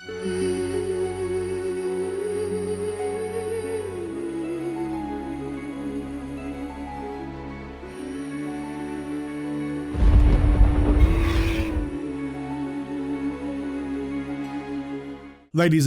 Ladies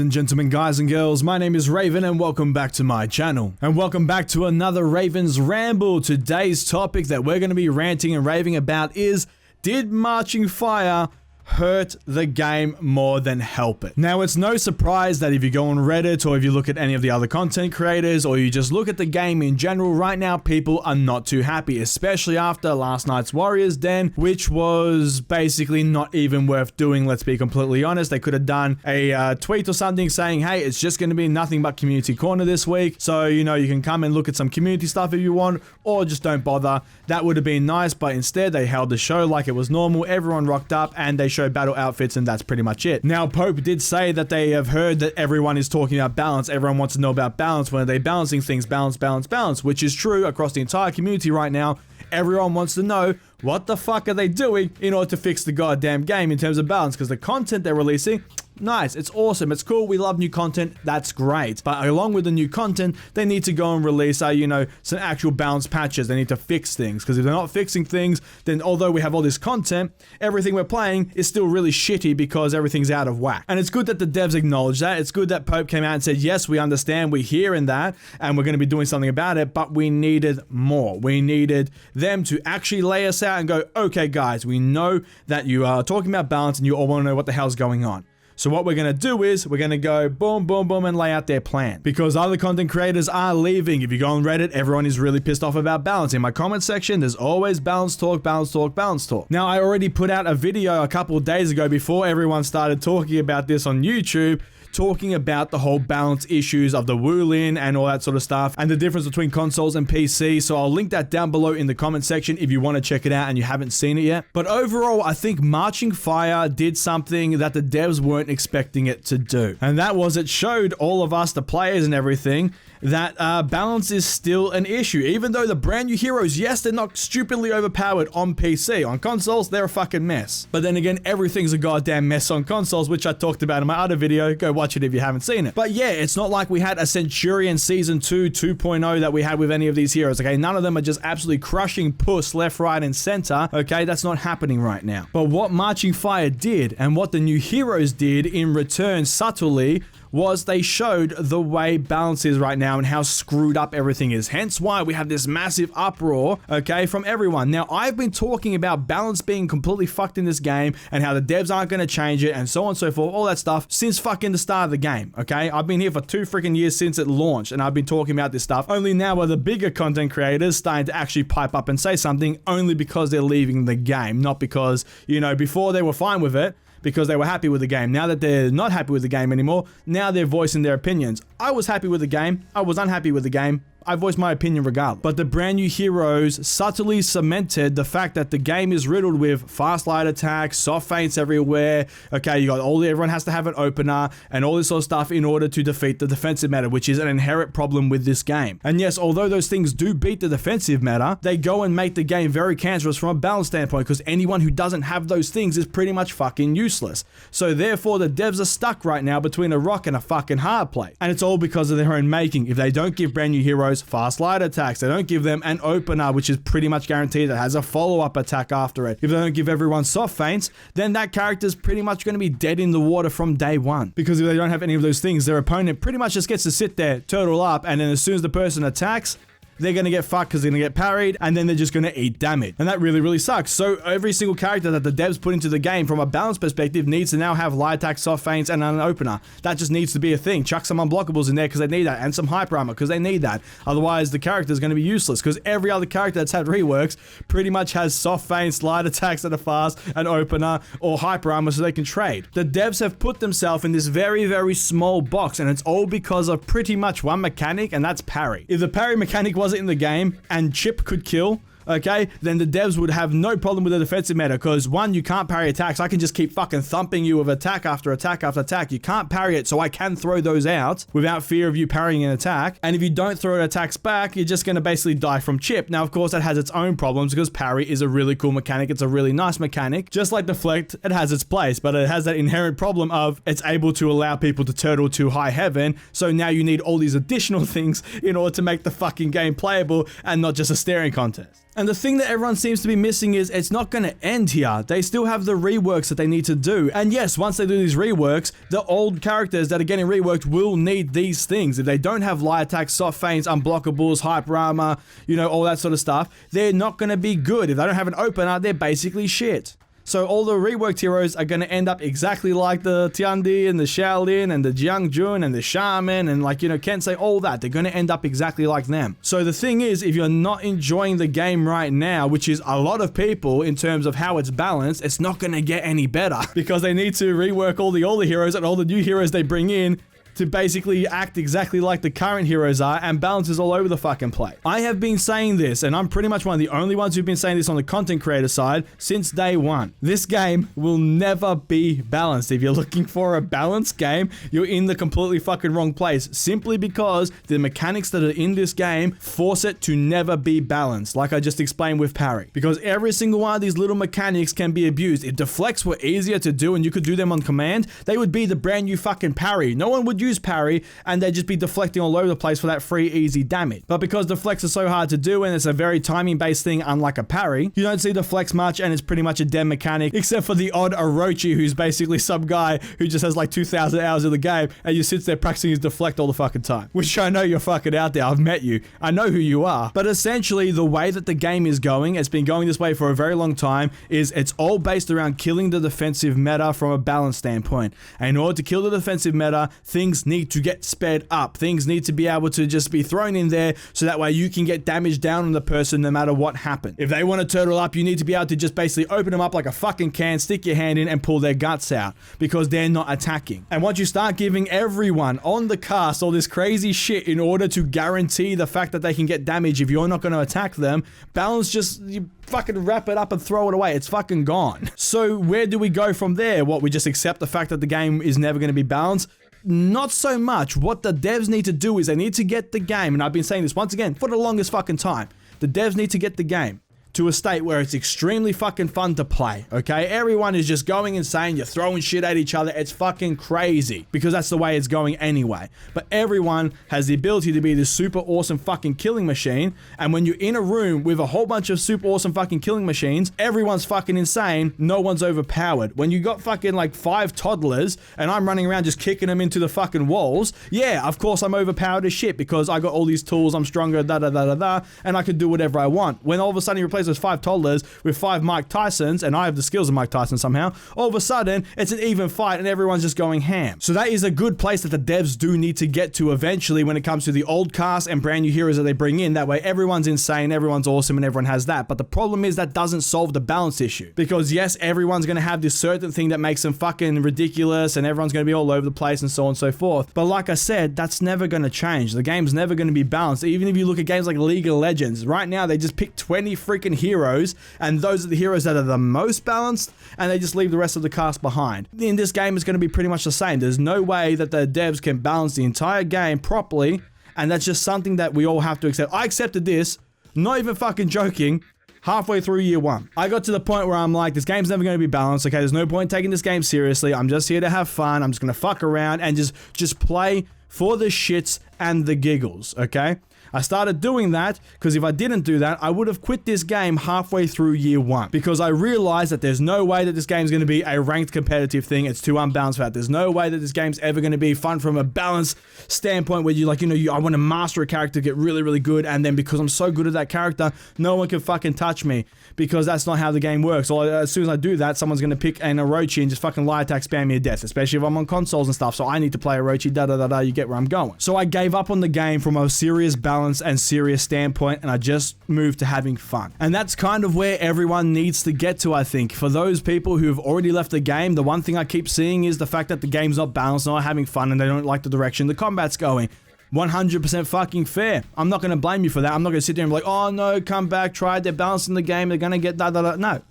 and gentlemen, guys and girls, my name is Reavyne and welcome back to my channel. And welcome back to another Raven's Ramble. Today's topic that we're going to be ranting and raving about is, did Marching Fire hurt the game more than help it? Now, it's no surprise that if you go on Reddit or if you look at any of the other content creators or you just look at the game in general, right now people are not too happy, especially after last night's Warriors Den, which was basically not even worth doing, let's be completely honest. They could have done a tweet or something saying, hey, it's just going to be nothing but community corner this week, so you know, you can come and look at some community stuff if you want, or just don't bother. That would have been nice, but instead they held the show like it was normal. Everyone rocked up and they showed battle outfits, and that's pretty much it. Now, Pope did say that they have heard that everyone is talking about balance. Everyone wants to know about balance. When are they balancing things? Balance, balance, balance, which is true across the entire community right now. Everyone wants to know what the fuck are they doing in order to fix the goddamn game in terms of balance, because the content they're releasing, nice, it's awesome, it's cool, we love new content, that's great. But along with the new content, they need to go and release, you know, some actual balance patches. They need to fix things, because if they're not fixing things, then although we have all this content, everything we're playing is still really shitty because everything's out of whack. And it's good that the devs acknowledge that. It's good that Pope came out and said, yes, we understand, we're hearing that, and we're going to be doing something about it, but we needed more. We needed them to actually lay us out and go, okay guys, we know that you are talking about balance and you all want to know what the hell's going on. So what we're going to do is we're going to go boom, boom, boom and lay out their plan, because other content creators are leaving. If you go on Reddit, everyone is really pissed off about balance. In my comment section, there's always balance talk, balance talk, balance talk. Now, I already put out a video a couple of days ago before everyone started talking about this on YouTube, talking about the whole balance issues of the Woolin and all that sort of stuff and the difference between consoles and PC. So I'll link that down below in the comment section if you want to check it out and you haven't seen it yet. But overall, I think Marching Fire did something that the devs weren't expecting it to do. And that was, it showed all of us, the players and everything, that balance is still an issue. Even though the brand new heroes, yes, they're not stupidly overpowered on PC. On consoles, they're a fucking mess. But then again, everything's a goddamn mess on consoles, which I talked about in my other video. Go watch it if you haven't seen it. But yeah, it's not like we had a Centurion Season 2 2.0 that we had with any of these heroes, okay? None of them are just absolutely crushing puss left, right, and center, okay? That's not happening right now. But what Marching Fire did, and what the new heroes did in return subtly, was they showed the way balance is right now and how screwed up everything is. Hence why we have this massive uproar, okay, from everyone. Now, I've been talking about balance being completely fucked in this game and how the devs aren't going to change it and so on and so forth, all that stuff, since fucking the start of the game, okay? I've been here for 2 freaking years since it launched, and I've been talking about this stuff. Only now are the bigger content creators starting to actually pipe up and say something, only because they're leaving the game, not because, you know, before they were fine with it, because they were happy with the game. Now that they're not happy with the game anymore, now they're voicing their opinions. I was happy with the game. I was unhappy with the game. I voiced my opinion regardless. But the brand new heroes subtly cemented the fact that the game is riddled with fast light attacks, soft feints everywhere. Okay, you got everyone has to have an opener and all this sort of stuff in order to defeat the defensive meta, which is an inherent problem with this game. And yes, although those things do beat the defensive meta, they go and make the game very cancerous from a balance standpoint, because anyone who doesn't have those things is pretty much fucking useless. So therefore, the devs are stuck right now between a rock and a fucking hard place. And it's all because of their own making. If they don't give brand new heroes fast light attacks, they don't give them an opener, which is pretty much guaranteed that has a follow-up attack after it, if they don't give everyone soft feints, then that character's pretty much going to be dead in the water from day one. Because if they don't have any of those things, their opponent pretty much just gets to sit there, turtle up, and then as soon as the person attacks, they're going to get fucked because they're going to get parried, and then they're just going to eat damage. And that really, really sucks. So every single character that the devs put into the game from a balance perspective needs to now have light attack, soft feints, and an opener. That just needs to be a thing. Chuck some unblockables in there because they need that, and some hyper armor because they need that. Otherwise, the character is going to be useless, because every other character that's had reworks pretty much has soft feints, light attacks that are fast, an opener, or hyper armor so they can trade. The devs have put themselves in this very, very small box, and it's all because of pretty much one mechanic, and that's parry. If the parry mechanic wasn't in the game and Chip could kill, okay, then the devs would have no problem with the defensive meta, because one, you can't parry attacks. I can just keep fucking thumping you with attack after attack after attack. You can't parry it, so I can throw those out without fear of you parrying an attack. And if you don't throw attacks back, you're just going to basically die from chip. Now, of course, that has its own problems, because parry is a really cool mechanic. It's a really nice mechanic. Just like deflect, it has its place, but it has that inherent problem of it's able to allow people to turtle to high heaven. So now you need all these additional things in order to make the fucking game playable and not just a staring contest. And the thing that everyone seems to be missing is it's not going to end here. They still have the reworks that they need to do. And yes, once they do these reworks, the old characters that are getting reworked will need these things. If they don't have light attacks, soft feints, unblockables, hyper armor, you know, all that sort of stuff, they're not going to be good. If they don't have an opener, they're basically shit. So all the reworked heroes are going to end up exactly like the Tiandi and the Shaolin and the Jiangjun and the Shaman and, like, you know, Kensei, all that. They're going to end up exactly like them. So the thing is, if you're not enjoying the game right now, which is a lot of people in terms of how it's balanced, it's not going to get any better, because they need to rework all the older heroes and all the new heroes they bring in to basically act exactly like the current heroes are, and balances all over the fucking place. I have been saying this, and I'm pretty much one of the only ones who've been saying this on the content creator side since day one. This game will never be balanced. If you're looking for a balanced game, you're in the completely fucking wrong place, simply because the mechanics that are in this game force it to never be balanced, like I just explained with parry. Because every single one of these little mechanics can be abused. If deflects were easier to do and you could do them on command, they would be the brand new fucking parry. No one would use parry, and they'd just be deflecting all over the place for that free easy damage. But because deflects are so hard to do, and it's a very timing based thing, unlike a parry, you don't see deflects much, and it's pretty much a dead mechanic, except for the odd Orochi, who's basically some guy who just has like 2,000 hours of the game, and you sit there practicing his deflect all the fucking time. Which I know you're fucking out there. I've met you. I know who you are. But essentially, the way that the game is going, it's been going this way for a very long time, is it's all based around killing the defensive meta from a balance standpoint. And in order to kill the defensive meta, things need to get sped up. Things need to be able to just be thrown in there, so that way you can get damage down on the person no matter what happened. If they want to turtle up, you need to be able to just basically open them up like a fucking can, stick your hand in and pull their guts out, because they're not attacking. And once you start giving everyone on the cast all this crazy shit in order to guarantee the fact that they can get damage if you're not going to attack them, balance just, you fucking wrap it up and throw it away. It's fucking gone. So where do we go from there? What, we just accept the fact that the game is never going to be balanced? Not so much. What the devs need to do is they need to get the game, and I've been saying this once again for the longest fucking time, the devs need to get the game to a state where it's extremely fucking fun to play, okay? Everyone is just going insane, you're throwing shit at each other, it's fucking crazy, because that's the way it's going anyway. But everyone has the ability to be this super awesome fucking killing machine, and when you're in a room with a whole bunch of super awesome fucking killing machines, everyone's fucking insane, no one's overpowered. When you got fucking like 5 toddlers, and I'm running around just kicking them into the fucking walls, yeah, of course I'm overpowered as shit, because I got all these tools, I'm stronger, and I can do whatever I want. When all of a sudden you replace those 5 toddlers with 5 Mike Tysons, and I have the skills of Mike Tyson somehow, all of a sudden it's an even fight and everyone's just going ham. So that is a good place that the devs do need to get to eventually when it comes to the old cast and brand new heroes that they bring in. That way everyone's insane, everyone's awesome, and everyone has that. But the problem is that doesn't solve the balance issue, because yes, everyone's going to have this certain thing that makes them fucking ridiculous, and everyone's going to be all over the place and so on and so forth. But like I said, that's never going to change. The game's never going to be balanced. Even if you look at games like League of Legends, right now they just pick 20 freaking heroes, and those are the heroes that are the most balanced, and they just leave the rest of the cast behind. In this game, it's going to be pretty much the same. There's no way that the devs can balance the entire game properly, and that's just something that we all have to accept. I accepted this, not even fucking joking, halfway through year 1. I got to the point where I'm like, this game's never going to be balanced, okay? There's no point taking this game seriously. I'm just here to have fun. I'm just going to fuck around and just play for the shits and the giggles, okay? I started doing that because if I didn't do that, I would have quit this game halfway through year 1, because I realized that there's no way that this game's going to be a ranked competitive thing. It's too unbalanced for that. There's no way that this game's ever going to be fun from a balance standpoint where you like, I want to master a character, get really, really good, and then because I'm so good at that character, no one can fucking touch me, because that's not how the game works. Or as soon as I do that, someone's going to pick an Orochi and just fucking light attack spam me to death, especially if I'm on consoles and stuff, so I need to play Orochi, you get where I'm going. So I gave up on the game from a serious balance and serious standpoint, and I just moved to having fun. And that's kind of where everyone needs to get to, I think. For those people who have already left the game, the one thing I keep seeing is the fact that the game's not balanced, not having fun, and they don't like the direction the combat's going. 100% fucking fair. I'm not going to blame you for that. I'm not going to sit there and be like, oh no, come back, try it. They're balancing the game. They're going to get da. No.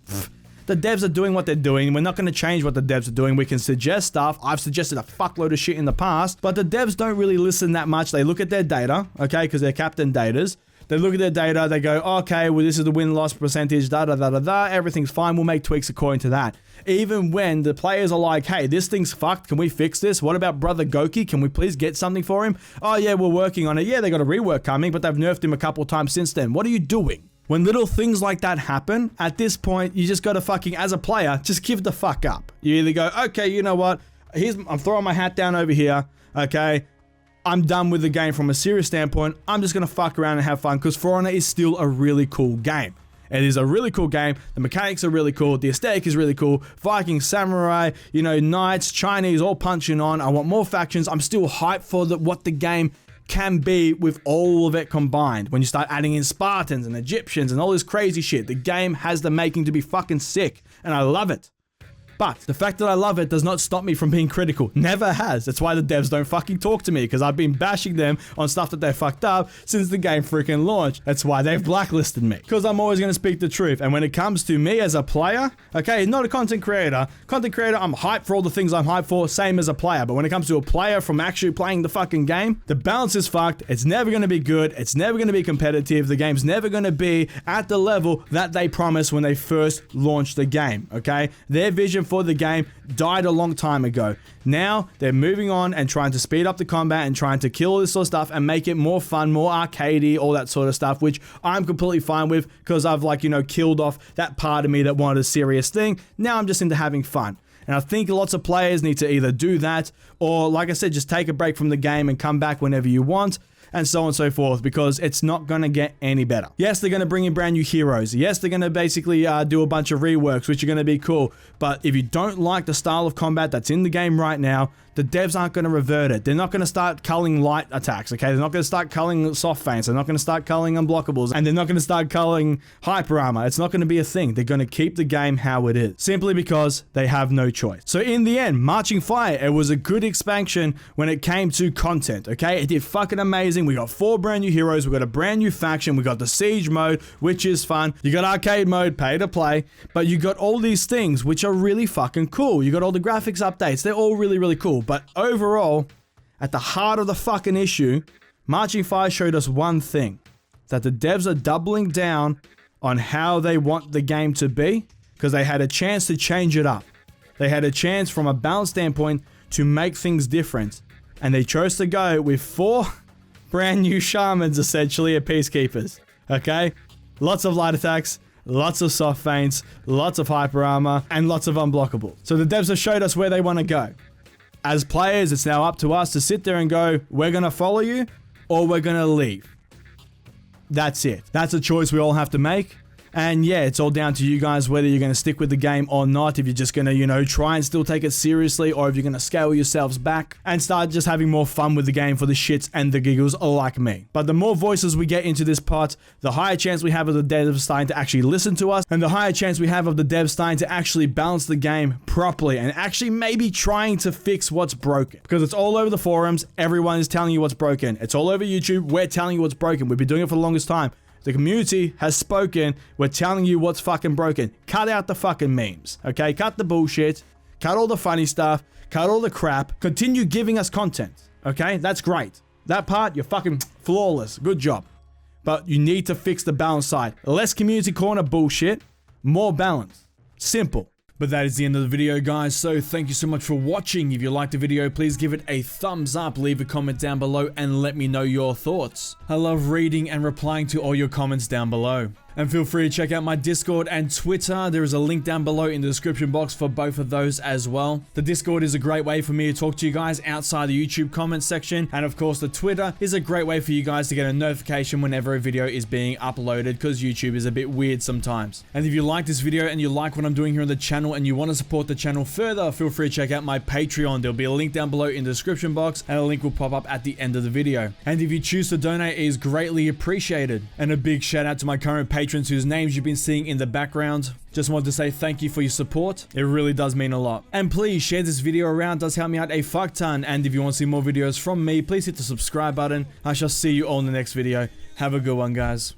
The devs are doing what they're doing. We're not going to change what the devs are doing. We can suggest stuff. I've suggested a fuckload of shit in the past, but the devs don't really listen that much. They look at their data, okay, because they're captain datas. They look at their data, they go, okay, well, this is the win-loss percentage, everything's fine, we'll make tweaks according to that. Even when the players are like, hey, this thing's fucked, can we fix this? What about Brother Goki? Can we please get something for him? Oh yeah, we're working on it. Yeah, they got a rework coming, but they've nerfed him a couple of times since then. What are you doing? When little things like that happen, at this point, you just gotta fucking, as a player, just give the fuck up. You either go, okay, you know what? I'm throwing my hat down over here, okay? I'm done with the game from a serious standpoint. I'm just going to fuck around and have fun because For Honor is still a really cool game. It is a really cool game. The mechanics are really cool. The aesthetic is really cool. Viking, samurai, you know, knights, Chinese, all punching on. I want more factions. I'm still hyped for what the game can be with all of it combined. When you start adding in Spartans and Egyptians and all this crazy shit, the game has the making to be fucking sick. And I love it. But the fact that I love it does not stop me from being critical. Never has. That's why the devs don't fucking talk to me, because I've been bashing them on stuff that they fucked up since the game freaking launched. That's why they've blacklisted me, because I'm always going to speak the truth. And when it comes to me as a player, okay, not a content creator, I'm hyped for all the things I'm hyped for, same as a player. But when it comes to a player from actually playing the fucking game, the balance is fucked. It's never going to be good. It's never going to be competitive. The game's never going to be at the level that they promised when they first launched the game, okay? Their vision for the game died a long time ago. Now they're moving on and trying to speed up the combat and trying to kill all this sort of stuff and make it more fun, more arcadey, all that sort of stuff, which I'm completely fine with because I've, like, you know, killed off that part of me that wanted a serious thing. Now I'm just into having fun. And I think lots of players need to either do that or, like I said, just take a break from the game and come back whenever you want, and so on and so forth, because it's not going to get any better. Yes, they're going to bring in brand new heroes. Yes, they're going to basically do a bunch of reworks, which are going to be cool. But if you don't like the style of combat that's in the game right now, the devs aren't going to revert it. They're not going to start culling light attacks, okay? They're not going to start culling soft feints. They're not going to start culling unblockables. And they're not going to start culling hyper armor. It's not going to be a thing. They're going to keep the game how it is, simply because they have no choice. So in the end, Marching Fire, it was a good expansion when it came to content, okay? It did fucking amazing. We got 4 brand new heroes. We got a brand new faction. We got the Siege mode, which is fun. You got arcade mode, pay to play. But you got all these things, which are really fucking cool. You got all the graphics updates. They're all really, really cool. But overall, at the heart of the fucking issue, Marching Fire showed us one thing, that the devs are doubling down on how they want the game to be, because they had a chance to change it up. They had a chance from a balance standpoint to make things different, and they chose to go with 4 brand new shamans, essentially, at Peacekeepers, okay? Lots of light attacks, lots of soft feints, lots of hyper armor, and lots of unblockable. So the devs have showed us where they want to go. As players, it's now up to us to sit there and go, we're going to follow you or we're going to leave. That's it. That's a choice we all have to make. And yeah, it's all down to you guys whether you're going to stick with the game or not, if you're just going to, you know, try and still take it seriously, or if you're going to scale yourselves back and start just having more fun with the game for the shits and the giggles, like me. But the more voices we get into this pot, the higher chance we have of the devs starting to actually listen to us, and the higher chance we have of the devs starting to actually balance the game properly and actually maybe trying to fix what's broken. Because it's all over the forums, everyone is telling you what's broken. It's all over YouTube, we're telling you what's broken. We've been doing it for the longest time. The community has spoken. We're telling you what's fucking broken. Cut out the fucking memes, okay? Cut the bullshit. Cut all the funny stuff. Cut all the crap. Continue giving us content, okay? That's great. That part, you're fucking flawless. Good job. But you need to fix the balance side. Less community corner bullshit. More balance. Simple. But that is the end of the video, guys, so thank you so much for watching. If you liked the video, please give it a thumbs up, leave a comment down below, and let me know your thoughts. I love reading and replying to all your comments down below. And feel free to check out my Discord and Twitter. There is a link down below in the description box for both of those as well. The Discord is a great way for me to talk to you guys outside the YouTube comments section. And of course, the Twitter is a great way for you guys to get a notification whenever a video is being uploaded, because YouTube is a bit weird sometimes. And if you like this video and you like what I'm doing here on the channel and you want to support the channel further, feel free to check out my Patreon. There'll be a link down below in the description box, and a link will pop up at the end of the video. And if you choose to donate, it is greatly appreciated. And a big shout out to my current Patreon patrons whose names you've been seeing in the background. Just wanted to say thank you for your support. It really does mean a lot. And please share this video around, does help me out a fuck ton. And if you want to see more videos from me, please hit the subscribe button. I shall see you all in the next video. Have a good one, guys.